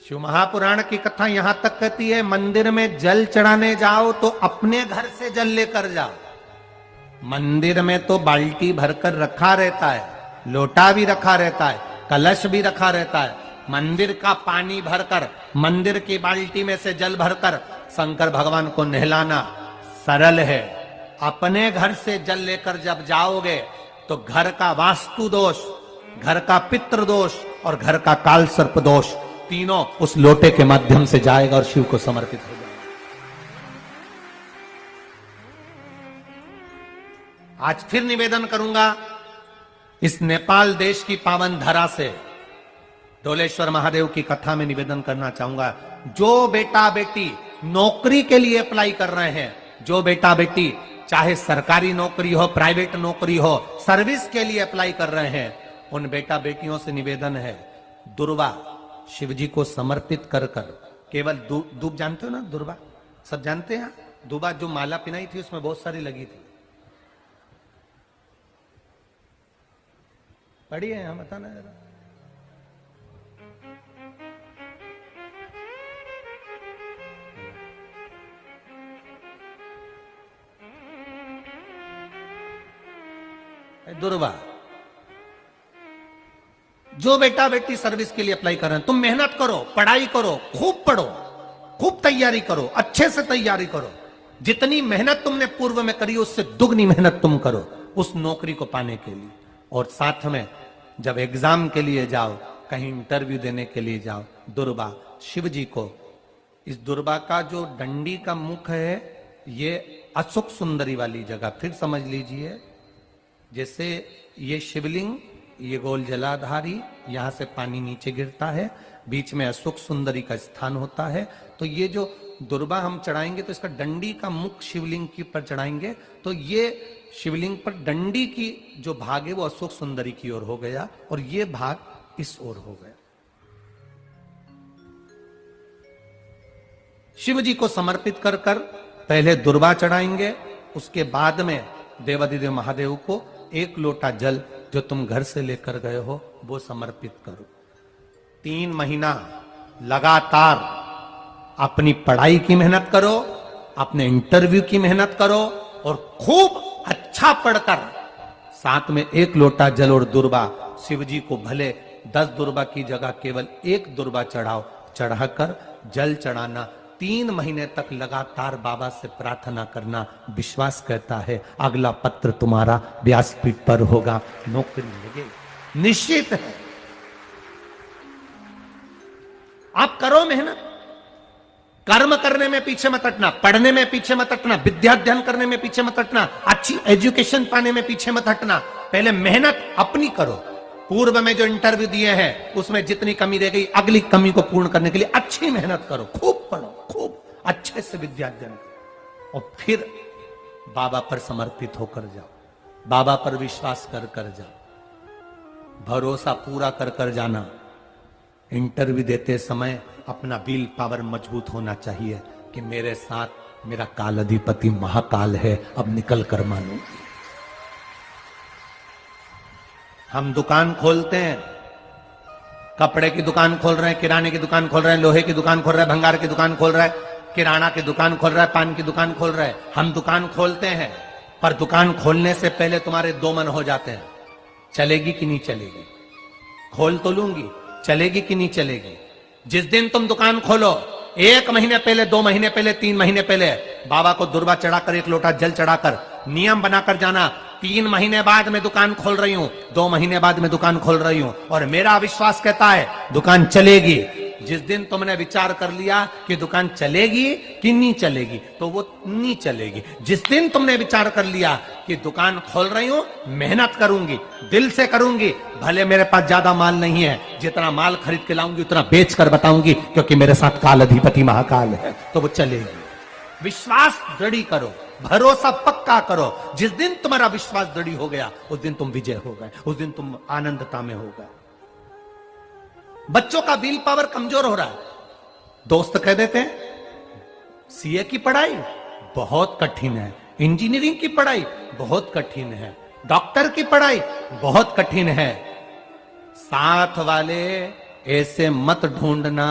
शिव महापुराण की कथा यहां तक कहती है, मंदिर में जल चढ़ाने जाओ तो अपने घर से जल लेकर जाओ। मंदिर में तो बाल्टी भरकर रखा रहता है, लोटा भी रखा रहता है, कलश भी रखा रहता है। मंदिर का पानी भरकर, मंदिर की बाल्टी में से जल भरकर शंकर भगवान को नहलाना सरल है। अपने घर से जल लेकर जब जाओगे तो घर का वास्तु दोष, घर का पितृ दोष और घर का काल सर्प दोष तीनों उस लोटे के माध्यम से जाएगा और शिव को समर्पित हो जाएगा। आज फिर निवेदन करूंगा, इस नेपाल देश की पावन धरा से डोलेश्वर महादेव की कथा में निवेदन करना चाहूंगा, जो बेटा बेटी नौकरी के लिए अप्लाई कर रहे हैं, जो बेटा बेटी चाहे सरकारी नौकरी हो, प्राइवेट नौकरी हो, सर्विस के लिए अप्लाई कर रहे हैं, उन बेटा बेटियों से निवेदन है, दुर्वा शिवजी को समर्पित कर कर केवल दूब जानते हो ना, दुर्वा सब जानते हैं। दुबा जो माला पिनाई थी उसमें बहुत सारी लगी थी, पढ़ी है यहां, बताना जरा। दुर्वा, जो बेटा बेटी सर्विस के लिए अप्लाई कर रहे हैं, तुम मेहनत करो, पढ़ाई करो, खूब पढ़ो, खूब तैयारी करो, अच्छे से तैयारी करो। जितनी मेहनत तुमने पूर्व में करी उससे दुगनी मेहनत तुम करो उस नौकरी को पाने के लिए। और साथ में जब एग्जाम के लिए जाओ, कहीं इंटरव्यू देने के लिए जाओ, दुर्वा शिव जी को, इस दुर्वा का जो डंडी का मुख है ये अशोक सुंदरी वाली जगह, फिर समझ लीजिए, जैसे ये शिवलिंग, ये गोल जलाधारी, यहां से पानी नीचे गिरता है, बीच में अशोक सुंदरी का स्थान होता है। तो ये जो दुर्वा हम चढ़ाएंगे तो इसका डंडी का मुख शिवलिंग के ऊपर चढ़ाएंगे, तो ये शिवलिंग पर डंडी की जो भाग है वो अशोक सुंदरी की ओर हो गया और ये भाग इस ओर हो गया। शिव जी को समर्पित कर कर पहले दुर्वा चढ़ाएंगे, उसके बाद में देवाधिदेव महादेव को एक लोटा जल जो तुम घर से लेकर गए हो वो समर्पित करो। 3 महीना लगातार अपनी पढ़ाई की मेहनत करो, अपने इंटरव्यू की मेहनत करो और खूब अच्छा पढ़कर साथ में एक लोटा जल और दुर्वा, शिव जी को भले 10 दुर्वा की जगह केवल एक दुर्वा चढ़ाओ, चढ़ाकर जल चढ़ाना, 3 महीने तक लगातार बाबा से प्रार्थना करना। विश्वास कहता है अगला पत्र तुम्हारा व्यासपीठ पर होगा, नौकरी लगेगी, निश्चित है। आप करो मेहनत, कर्म करने में पीछे मत हटना, पढ़ने में पीछे मत हटना, विद्या अध्ययन करने में पीछे मत हटना, अच्छी एजुकेशन पाने में पीछे मत हटना। पहले मेहनत अपनी करो। पूर्व में जो इंटरव्यू दिए हैं उसमें जितनी कमी रह गई, अगली कमी को पूर्ण करने के लिए अच्छी मेहनत करो, खूब पढ़ो, खूब अच्छे से विद्या अध्ययन करो और फिर बाबा पर समर्पित होकर जाओ, बाबा पर विश्वास कर कर जाओ, भरोसा पूरा कर कर जाना। इंटरव्यू देते समय अपना विल पावर मजबूत होना चाहिए कि मेरे साथ मेरा काल अधिपति महाकाल है, अब निकल कर मानो। हम दुकान खोलते हैं, कपड़े की दुकान खोल रहे हैं, किराने की दुकान खोल रहे हैं, लोहे की दुकान खोल रहे हैं, भंगार की दुकान खोल रहे हैं, किराना की दुकान खोल रहा है, पान की दुकान खोल रहा है। हम दुकान खोलते हैं, पर दुकान खोलने से पहले तुम्हारे 2 मन हो जाते हैं, चलेगी कि नहीं चलेगी, खोल तो लूंगी, चलेगी कि नहीं चलेगी। जिस दिन तुम दुकान खोलो 1 महीने पहले, 2 महीने पहले, 3 महीने पहले बाबा को दुर्वा चढ़ाकर एक लोटा जल चढ़ाकर नियम बनाकर जाना, 3 महीने बाद मैं दुकान खोल रही हूं, 2 महीने बाद मैं दुकान खोल रही हूं और मेरा विश्वास कहता है दुकान चलेगी। जिस दिन तुमने विचार कर लिया कि दुकान चलेगी कि नहीं चलेगी तो वो नहीं चलेगी। जिस दिन तुमने विचार कर लिया कि दुकान खोल रही हूं, मेहनत करूंगी, दिल से करूंगी, भले मेरे पास ज्यादा माल नहीं है, जितना माल खरीद के लाऊंगी उतना बेच कर बताऊंगी क्योंकि मेरे साथ काल अधिपति महाकाल है, तो वो चलेगी। विश्वास दृढ़ करो, भरोसा पक्का करो। जिस दिन तुम्हारा विश्वास दृढ़ हो गया उस दिन तुम विजय हो गए, उस दिन तुम आनंदता में हो गए। बच्चों का विल पावर कमजोर हो रहा है, दोस्त कह देते हैं सीए की पढ़ाई बहुत कठिन है, इंजीनियरिंग की पढ़ाई बहुत कठिन है, डॉक्टर की पढ़ाई बहुत कठिन है। साथ वाले ऐसे मत ढूंढना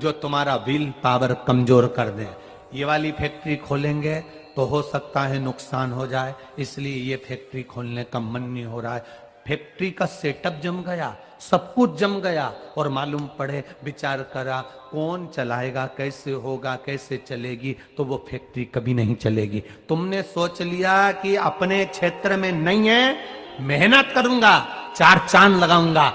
जो तुम्हारा विल पावर कमजोर कर दे। ये वाली फैक्ट्री खोलेंगे तो हो सकता है नुकसान हो जाए, इसलिए ये फैक्ट्री खोलने का मन नहीं हो रहा है। फैक्ट्री का सेटअप जम गया, सब कुछ जम गया, और मालूम पड़े, विचार करा कौन चलाएगा, कैसे होगा, कैसे चलेगी, तो वो फैक्ट्री कभी नहीं चलेगी। तुमने सोच लिया कि अपने क्षेत्र में नहीं है, मेहनत करूंगा, चार चांद लगाऊंगा,